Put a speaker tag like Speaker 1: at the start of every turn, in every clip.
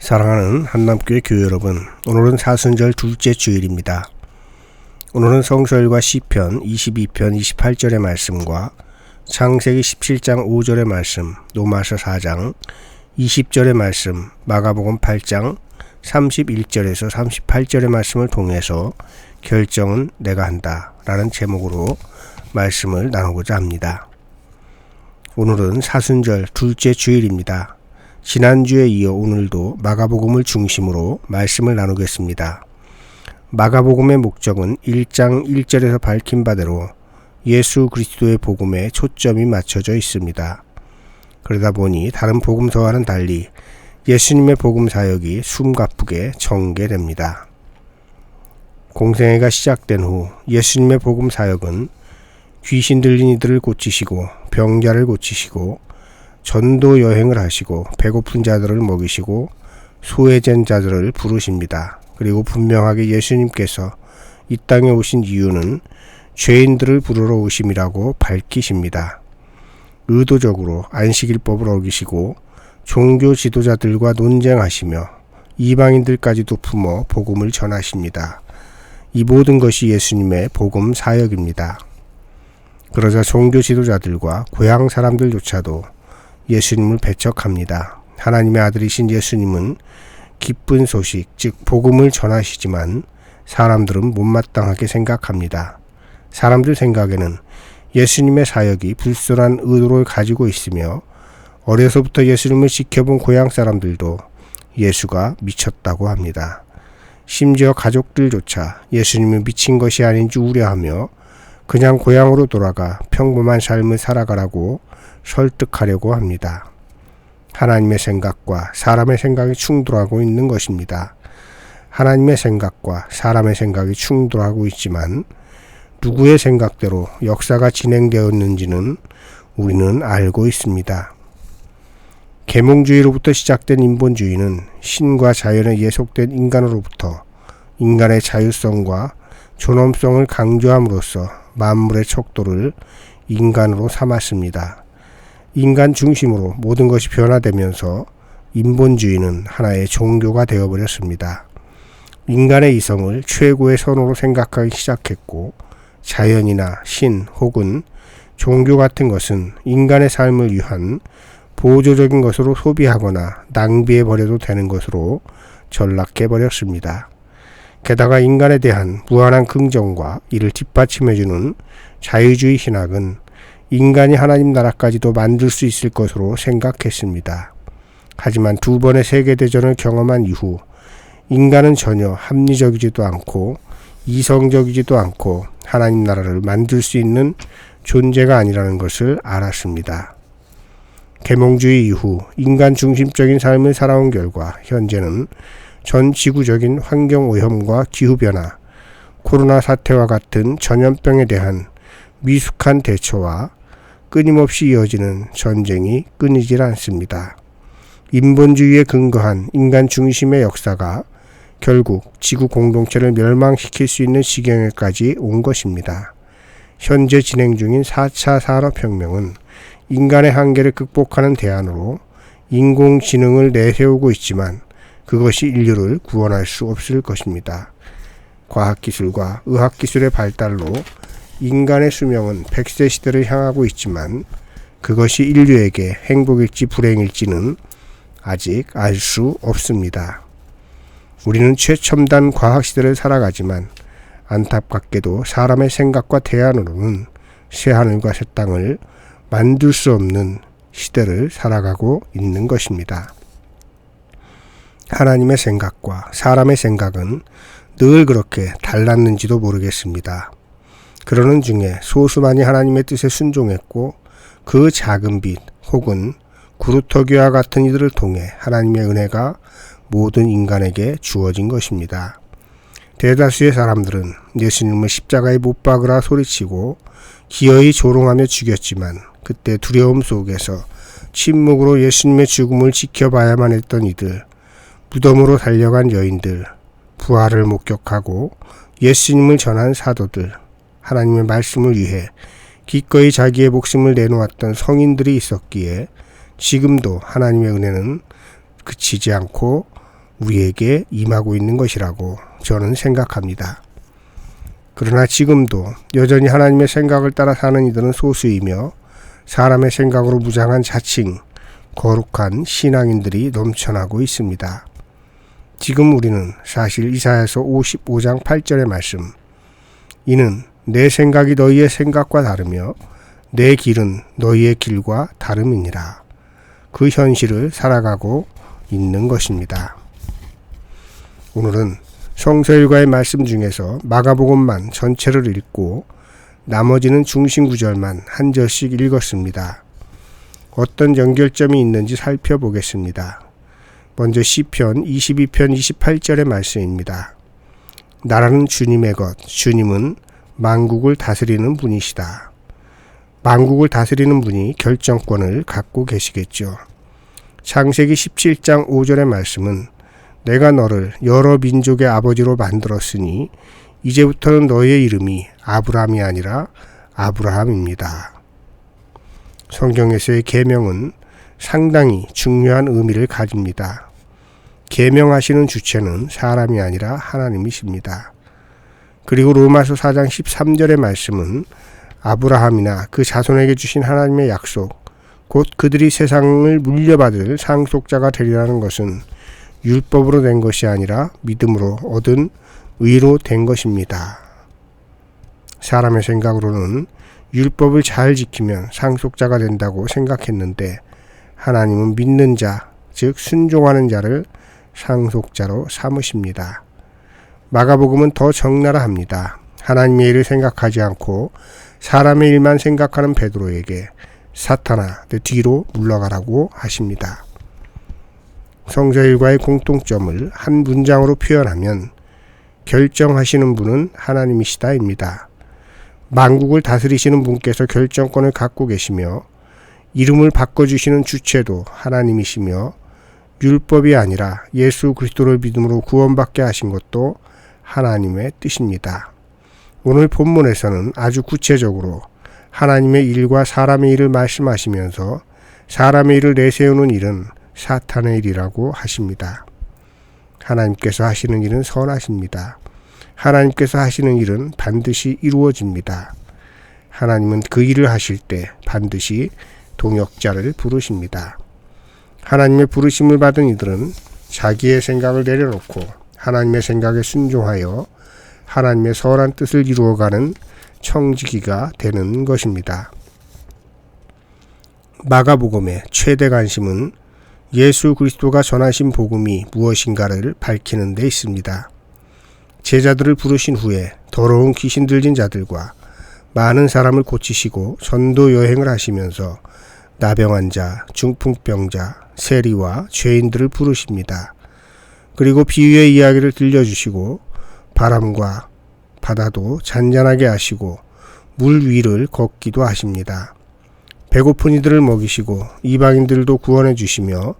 Speaker 1: 사랑하는 한남교회 교회 여러분, 오늘은 사순절 둘째 주일입니다. 오늘은 성서일과 시편 22편 28절의 말씀과 창세기 17장 5절의 말씀, 로마서 4장 20절의 말씀, 마가복음 8장 31절에서 38절의 말씀을 통해서 결정은 내가 한다 라는 제목으로 말씀을 나누고자 합니다. 오늘은 사순절 둘째 주일입니다. 지난주에 이어 오늘도 마가복음을 중심으로 말씀을 나누겠습니다. 마가복음의 목적은 1장 1절에서 밝힌 바대로 예수 그리스도의 복음에 초점이 맞춰져 있습니다. 그러다 보니 다른 복음서와는 달리 예수님의 복음 사역이 숨가쁘게 전개됩니다. 공생애가 시작된 후 예수님의 복음 사역은 귀신 들린 이들을 고치시고 병자를 고치시고 전도 여행을 하시고 배고픈 자들을 먹이시고 소외된 자들을 부르십니다. 그리고 분명하게 예수님께서 이 땅에 오신 이유는 죄인들을 부르러 오심이라고 밝히십니다. 의도적으로 안식일법을 어기시고 종교 지도자들과 논쟁하시며 이방인들까지도 품어 복음을 전하십니다. 이 모든 것이 예수님의 복음 사역입니다. 그러자 종교 지도자들과 고향 사람들조차도 예수님을 배척합니다. 하나님의 아들이신 예수님은 기쁜 소식, 즉 복음을 전하시지만 사람들은 못마땅하게 생각합니다. 사람들 생각에는 예수님의 사역이 불순한 의도를 가지고 있으며 어려서부터 예수님을 지켜본 고향 사람들도 예수가 미쳤다고 합니다. 심지어 가족들조차 예수님이 미친 것이 아닌지 우려하며 그냥 고향으로 돌아가 평범한 삶을 살아가라고 설득하려고 합니다. 하나님의 생각과 사람의 생각이 충돌하고 있는 것입니다. 하나님의 생각과 사람의 생각이 충돌하고 있지만 누구의 생각대로 역사가 진행되었는지는 우리는 알고 있습니다. 계몽주의로부터 시작된 인본주의는 신과 자연에 예속된 인간으로부터 인간의 자유성과 존엄성을 강조함으로써 만물의 척도를 인간으로 삼았습니다. 인간 중심으로 모든 것이 변화되면서 인본주의는 하나의 종교가 되어버렸습니다. 인간의 이성을 최고의 선호로 생각하기 시작했고 자연이나 신 혹은 종교 같은 것은 인간의 삶을 위한 보조적인 것으로 소비하거나 낭비해버려도 되는 것으로 전락해버렸습니다. 게다가 인간에 대한 무한한 긍정과 이를 뒷받침해주는 자유주의 신학은 인간이 하나님 나라까지도 만들 수 있을 것으로 생각했습니다. 하지만 두 번의 세계대전을 경험한 이후 인간은 전혀 합리적이지도 않고 이성적이지도 않고 하나님 나라를 만들 수 있는 존재가 아니라는 것을 알았습니다. 계몽주의 이후 인간 중심적인 삶을 살아온 결과 현재는 전 지구적인 환경오염과 기후변화, 코로나 사태와 같은 전염병에 대한 미숙한 대처와 끊임없이 이어지는 전쟁이 끊이질 않습니다. 인본주의에 근거한 인간 중심의 역사가 결국 지구 공동체를 멸망시킬 수 있는 지경에까지 온 것입니다. 현재 진행 중인 4차 산업혁명은 인간의 한계를 극복하는 대안으로 인공지능을 내세우고 있지만 그것이 인류를 구원할 수 없을 것입니다. 과학기술과 의학기술의 발달로 인간의 수명은 100세 시대를 향하고 있지만 그것이 인류에게 행복일지 불행일지는 아직 알 수 없습니다. 우리는 최첨단 과학시대를 살아가지만 안타깝게도 사람의 생각과 대안으로는 새하늘과 새 땅을 만들 수 없는 시대를 살아가고 있는 것입니다. 하나님의 생각과 사람의 생각은 늘 그렇게 달랐는지도 모르겠습니다. 그러는 중에 소수만이 하나님의 뜻에 순종했고 그 작은 빛 혹은 구루터기와 같은 이들을 통해 하나님의 은혜가 모든 인간에게 주어진 것입니다. 대다수의 사람들은 예수님을 십자가에 못 박으라 소리치고 기어이 조롱하며 죽였지만 그때 두려움 속에서 침묵으로 예수님의 죽음을 지켜봐야만 했던 이들, 무덤으로 달려간 여인들, 부활을 목격하고 예수님을 전한 사도들, 하나님의 말씀을 위해 기꺼이 자기의 목숨을 내놓았던 성인들이 있었기에 지금도 하나님의 은혜는 그치지 않고 우리에게 임하고 있는 것이라고 저는 생각합니다. 그러나 지금도 여전히 하나님의 생각을 따라 사는 이들은 소수이며 사람의 생각으로 무장한 자칭 거룩한 신앙인들이 넘쳐나고 있습니다. 지금 우리는 사실 이사야서 55장 8절의 말씀, 이는 내 생각이 너희의 생각과 다르며 내 길은 너희의 길과 다름이니라. 그 현실을 살아가고 있는 것입니다. 오늘은 성서 일과의 말씀 중에서 마가복음만 전체를 읽고 나머지는 중심 구절만 한 절씩 읽었습니다. 어떤 연결점이 있는지 살펴보겠습니다. 먼저 시편 22편 28절의 말씀입니다. 나라는 주님의 것, 주님은 만국을 다스리는 분이시다. 만국을 다스리는 분이 결정권을 갖고 계시겠죠. 창세기 17장 5절의 말씀은 내가 너를 여러 민족의 아버지로 만들었으니 이제부터는 너의 이름이 아브람이 아니라 아브라함입니다. 성경에서의 계명은 상당히 중요한 의미를 가집니다. 계명하시는 주체는 사람이 아니라 하나님이십니다. 그리고 로마서 4장 13절의 말씀은 아브라함이나 그 자손에게 주신 하나님의 약속, 곧 그들이 세상을 물려받을 상속자가 되리라는 것은 율법으로 된 것이 아니라 믿음으로 얻은 의로 된 것입니다. 사람의 생각으로는 율법을 잘 지키면 상속자가 된다고 생각했는데 하나님은 믿는 자, 즉 순종하는 자를 상속자로 삼으십니다. 마가복음은 더 적나라합니다. 하나님의 일을 생각하지 않고 사람의 일만 생각하는 베드로에게 사탄아, 내 뒤로 물러가라고 하십니다. 성서 일과의 공통점을 한 문장으로 표현하면 결정하시는 분은 하나님이시다입니다. 만국을 다스리시는 분께서 결정권을 갖고 계시며 이름을 바꿔주시는 주체도 하나님이시며 율법이 아니라 예수 그리스도를 믿음으로 구원받게 하신 것도 하나님의 뜻입니다. 오늘 본문에서는 아주 구체적으로 하나님의 일과 사람의 일을 말씀하시면서 사람의 일을 내세우는 일은 사탄의 일이라고 하십니다. 하나님께서 하시는 일은 선하십니다. 하나님께서 하시는 일은 반드시 이루어집니다. 하나님은 그 일을 하실 때 반드시 동역자를 부르십니다. 하나님의 부르심을 받은 이들은 자기의 생각을 내려놓고 하나님의 생각에 순종하여 하나님의 선한 뜻을 이루어가는 청지기가 되는 것입니다. 마가복음의 최대 관심은 예수 그리스도가 전하신 복음이 무엇인가를 밝히는 데 있습니다. 제자들을 부르신 후에 더러운 귀신 들린 자들과 많은 사람을 고치시고 전도 여행을 하시면서 나병 자, 중풍병자, 세리와 죄인들을 부르십니다. 그리고 비유의 이야기를 들려주시고 바람과 바다도 잔잔하게 하시고 물 위를 걷기도 하십니다. 배고픈 이들을 먹이시고 이방인들도 구원해 주시며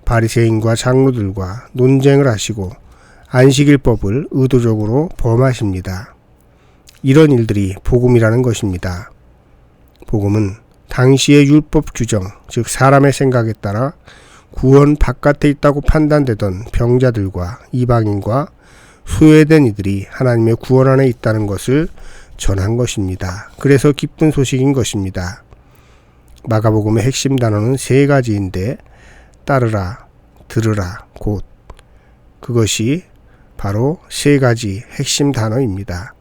Speaker 1: 바리새인과 장로들과 논쟁을 하시고 안식일법을 의도적으로 범하십니다. 이런 일들이 복음이라는 것입니다. 복음은 당시의 율법 규정, 즉 사람의 생각에 따라 구원 바깥에 있다고 판단되던 병자들과 이방인과 소외된 이들이 하나님의 구원 안에 있다는 것을 전한 것입니다. 그래서 기쁜 소식인 것입니다. 마가복음의 핵심 단어는 세 가지인데 따르라, 들으라, 곧 그것이 바로 세 가지 핵심 단어입니다.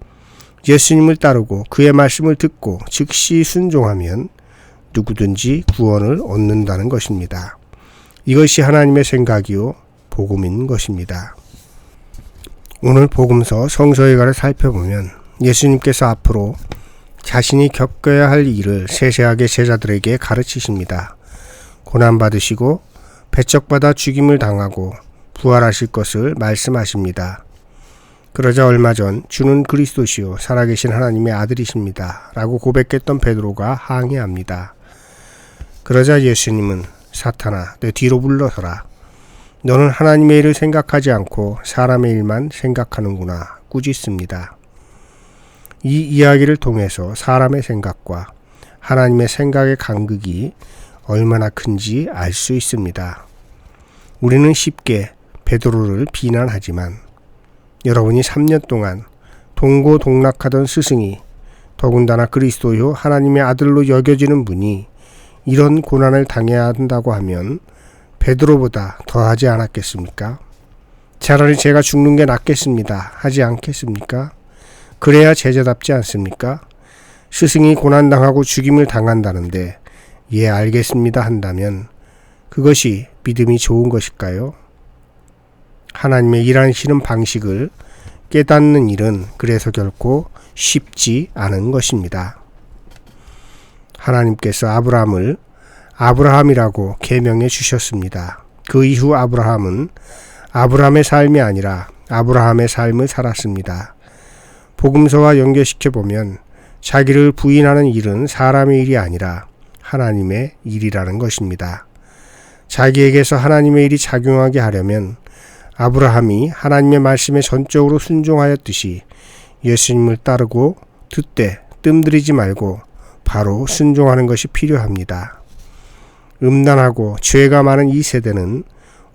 Speaker 1: 예수님을 따르고 그의 말씀을 듣고 즉시 순종하면 누구든지 구원을 얻는다는 것입니다. 이것이 하나님의 생각이요 복음인 것입니다. 오늘 복음서 성서일과를 살펴보면 예수님께서 앞으로 자신이 겪어야 할 일을 세세하게 제자들에게 가르치십니다. 고난받으시고 배척받아 죽임을 당하고 부활하실 것을 말씀하십니다. 그러자 얼마 전 주는 그리스도시요 살아계신 하나님의 아들이십니다 라고 고백했던 베드로가 항의합니다. 그러자 예수님은 사탄아, 내 뒤로 물러서라. 너는 하나님의 일을 생각하지 않고 사람의 일만 생각하는구나 꾸짖습니다. 이 이야기를 통해서 사람의 생각과 하나님의 생각의 간극이 얼마나 큰지 알 수 있습니다. 우리는 쉽게 베드로를 비난하지만 여러분이 3년 동안 동고동락하던 스승이 더군다나 그리스도요 하나님의 아들로 여겨지는 분이 이런 고난을 당해야 한다고 하면 베드로보다 더하지 않았겠습니까? 차라리 제가 죽는 게 낫겠습니다 하지 않겠습니까? 그래야 제자답지 않습니까? 스승이 고난당하고 죽임을 당한다는데 예 알겠습니다 한다면 그것이 믿음이 좋은 것일까요? 하나님의 일하시는 방식을 깨닫는 일은 그래서 결코 쉽지 않은 것입니다. 하나님께서 아브라함을 아브라함이라고 계명해 주셨습니다. 그 이후 아브라함은 아브라함의 삶이 아니라 아브라함의 삶을 살았습니다. 복음서와 연결시켜 보면 자기를 부인하는 일은 사람의 일이 아니라 하나님의 일이라는 것입니다. 자기에게서 하나님의 일이 작용하게 하려면 아브라함이 하나님의 말씀에 전적으로 순종하였듯이 예수님을 따르고 듣되 뜸들이지 말고 바로 순종하는 것이 필요합니다. 음란하고 죄가 많은 이 세대는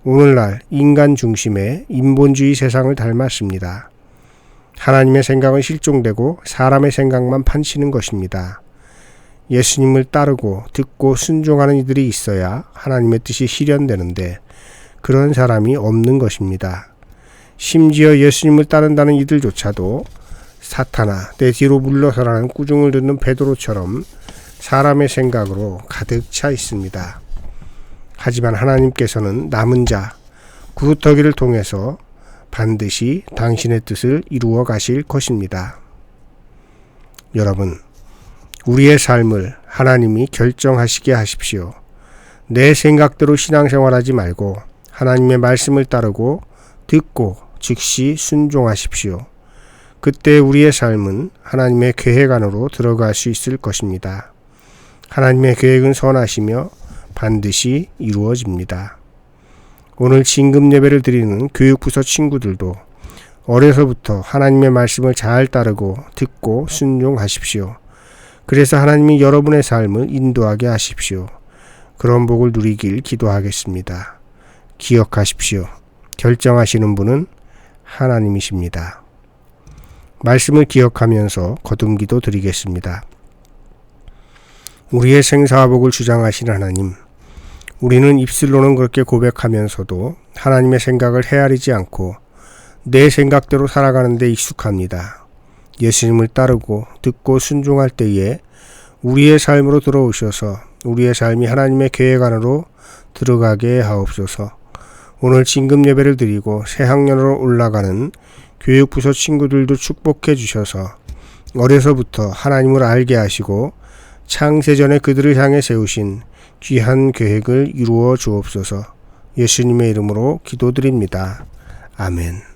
Speaker 1: 오늘날 인간 중심의 인본주의 세상을 닮았습니다. 하나님의 생각은 실종되고 사람의 생각만 판치는 것입니다. 예수님을 따르고 듣고 순종하는 이들이 있어야 하나님의 뜻이 실현되는데 그런 사람이 없는 것입니다. 심지어 예수님을 따른다는 이들조차도 사탄아 내 뒤로 물러서라는 꾸중을 듣는 베드로처럼 사람의 생각으로 가득 차 있습니다. 하지만 하나님께서는 남은 자 구루터기를 통해서 반드시 당신의 뜻을 이루어 가실 것입니다. 여러분, 우리의 삶을 하나님이 결정하시게 하십시오. 내 생각대로 신앙생활하지 말고 하나님의 말씀을 따르고 듣고 즉시 순종하십시오. 그때 우리의 삶은 하나님의 계획 안으로 들어갈 수 있을 것입니다. 하나님의 계획은 선하시며 반드시 이루어집니다. 오늘 진금 예배를 드리는 교육부서 친구들도 어려서부터 하나님의 말씀을 잘 따르고 듣고 순종하십시오. 그래서 하나님이 여러분의 삶을 인도하게 하십시오. 그런 복을 누리길 기도하겠습니다. 기억하십시오. 결정하시는 분은 하나님이십니다. 말씀을 기억하면서 거듭기도 드리겠습니다. 우리의 생사와 복을 주장하신 하나님, 우리는 입술로는 그렇게 고백하면서도 하나님의 생각을 헤아리지 않고 내 생각대로 살아가는 데 익숙합니다. 예수님을 따르고 듣고 순종할 때에 우리의 삶으로 들어오셔서 우리의 삶이 하나님의 계획 안으로 들어가게 하옵소서. 오늘 진금 예배를 드리고 새학년으로 올라가는 교육부서 친구들도 축복해 주셔서 어려서부터 하나님을 알게 하시고 창세전에 그들을 향해 세우신 귀한 계획을 이루어 주옵소서. 예수님의 이름으로 기도드립니다. 아멘.